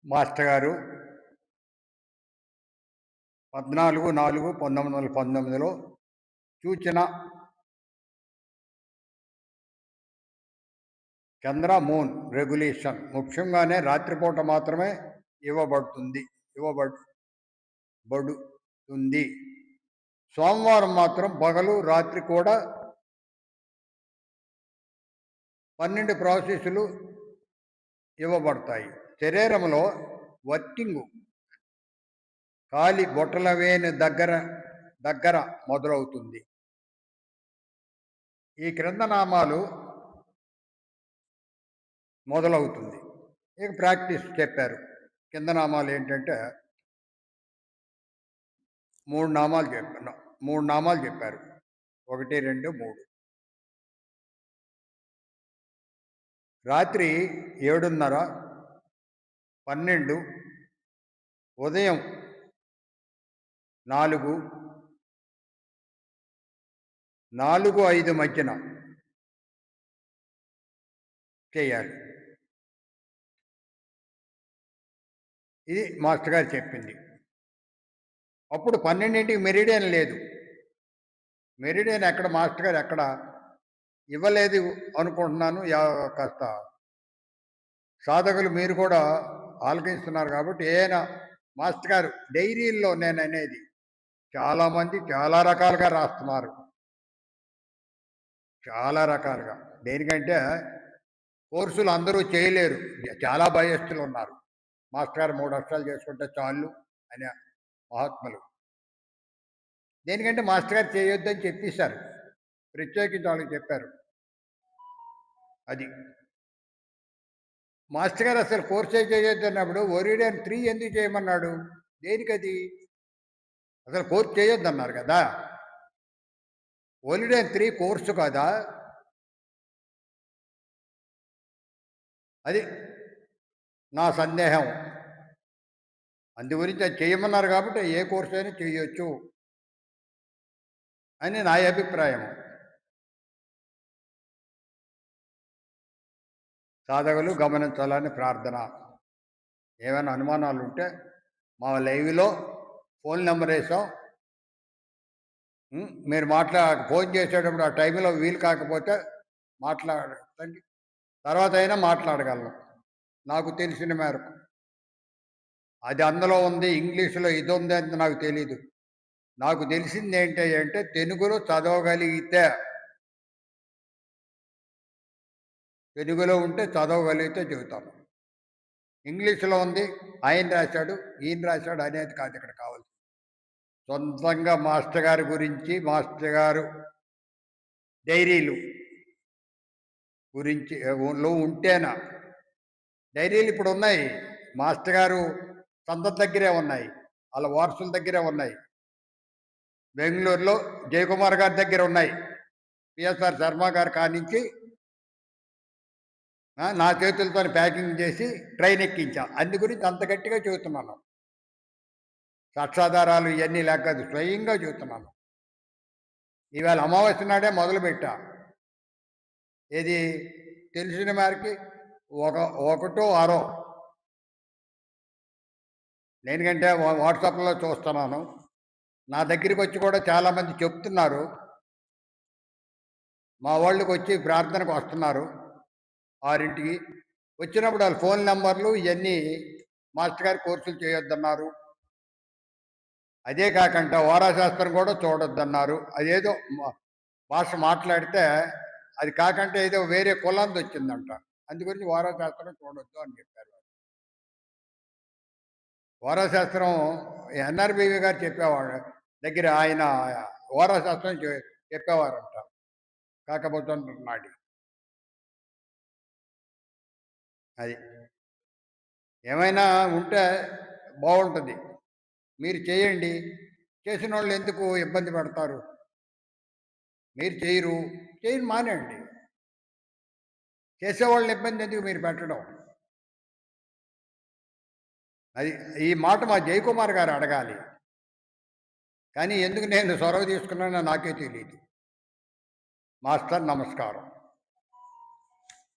Master గారు 14/4/1919లో సూచన చంద్ర moon regulation ముఖ్యంగానే రాత్రిపూట మాత్రమే ఇవ్వబడుతుంది. సోమవారం మాత్రం పగలు రాత్రి కూడా 12 ప్రాసెస్లు ఇవ్వబడతాయి. శరీరంలో వర్కింగ్ కాలి బొట్టలవేని దగ్గర మొదలవుతుంది. ఈ క్రింద నామాలు మొదలవుతుంది. ఇక ప్రాక్టీస్ చెప్పారు. కింద నామాలు ఏంటంటే 3 నామాలు చెప్పారు. 1, 2, 3. రాత్రి 7:30, 12, ఉదయం 4, 4-5 మధ్యన చేయాలి. ఇది మాస్టర్ గారు చెప్పింది. అప్పుడు 12ంటికి మెరిడియన్ లేదు. మెరిడియన్ ఎక్కడ మాస్టర్ గారు ఎక్కడ ఇవ్వలేదు అనుకుంటున్నాను. కాస్త సాధకులు మీరు కూడా ఆలకిస్తున్నారు కాబట్టి ఏనా మాస్టర్ గారు డైరీల్లో నేను అనేది చాలామంది చాలా రకాలుగా రాస్తున్నారు. చాలా రకాలుగా. దేనికంటే కోర్సులు అందరూ చేయలేరు. చాలా భయస్థులు ఉన్నారు. మాస్టర్ గారు 3 అక్షరాలు చేసుకుంటే చాలు అనే మహాత్ములు. దేనికంటే మాస్టర్ గారు చేయొద్దని చెప్పేశారు. ప్రత్యేకించి వాళ్ళకి చెప్పారు. అది మాస్టర్ గారు అసలు కోర్సే చేయొద్దు అన్నప్పుడు ఒరిడియన్ 3 ఎందుకు చేయమన్నాడు? దేనికది? అసలు కోర్సు చేయొద్దు అన్నారు కదా. ఒరిడియన్ 3 కోర్సు కదా. అది నా సందేహం. అందు గురించి అది చేయమన్నారు కాబట్టి ఏ కోర్సు అయినా చేయొచ్చు అని నా అభిప్రాయం. సాధకులు గమనించాలని ప్రార్థన. ఏమైనా అనుమానాలు ఉంటే మా లైవ్లో ఫోన్ నెంబర్ వేసాం. మీరు ఫోన్ చేసేటప్పుడు ఆ టైంలో వీలు కాకపోతే మాట్లాడండి, తర్వాత అయినా మాట్లాడగలను నాకు తెలిసిన మేరకు. అది అందులో ఉంది, ఇంగ్లీషులో ఇది ఉంది అని నాకు తెలీదు. నాకు తెలిసింది ఏంటంటే తెలుగులో చదవగలిగితే, తెలుగులో ఉంటే చదవగలిగితే చెబుతాను. ఇంగ్లీషులో ఉంది, ఆయన రాశాడు ఈయన రాశాడు అనేది కాదు ఇక్కడ కావాల్సింది. సొంతంగా మాస్టర్ గారి గురించి, మాస్టర్ గారు డైరీలు గురించి ఉంటేనా. డైరీలు ఇప్పుడు ఉన్నాయి, మాస్టర్ గారు సంత దగ్గరే ఉన్నాయి, వాళ్ళ వారసుల దగ్గరే ఉన్నాయి. బెంగళూరులో జయకుమార్ గారి దగ్గర ఉన్నాయి. పిఎస్ఆర్ శర్మ గారు కానించి నా చేతులతో ప్యాకింగ్ చేసి ట్రైన్ ఎక్కించా. అందు గురించి అంత గట్టిగా చెబుతున్నాను. సాక్ష్యాధారాలు ఇవన్నీ లేక స్వయంగా చెబుతున్నాను. ఇవాళ అమావాస్య నాడే మొదలుపెట్టా. ఇది తెలిసిన మేరకి 1-6 ఎందుకంటే వాట్సాప్లో చూస్తున్నాను. నా దగ్గరికి వచ్చి కూడా చాలామంది చెప్తున్నారు. మా వాళ్ళకి వచ్చి ప్రార్థనకు వస్తున్నారు 6ంటికి. వచ్చినప్పుడు వాళ్ళ ఫోన్ నెంబర్లు ఇవన్నీ మాస్టర్ గారి కోర్సులు చేయొద్దన్నారు. అదే కాకుండా వారాశాస్త్రం కూడా చూడొద్దన్నారు. అదేదో భాష మాట్లాడితే అది కాకుండా ఏదో వేరే కులాంది వచ్చిందంట. అందుగురించి వారాశాస్త్రం చూడొద్దు అని చెప్పారు. వారాశాస్త్రం ఎన్ఆర్బీవి గారు చెప్పేవాడు దగ్గర, ఆయన వారాశాస్త్రం చెప్పేవారంట. కాకపోతే నాడి అది ఏమైనా ఉంటే బాగుంటుంది. మీరు చేయండి. చేసిన వాళ్ళు ఎందుకు ఇబ్బంది పడతారు? మీరు చేయని మానేయండి. చేసేవాళ్ళని ఇబ్బంది ఎందుకు మీరు పెట్టడం? అది ఈ మాట మా జయకుమార్ గారు అడగాలి. కానీ ఎందుకు నేను చొరవ తీసుకున్నానో నాకే తెలియదు. మాస్టర్ నమస్కారం.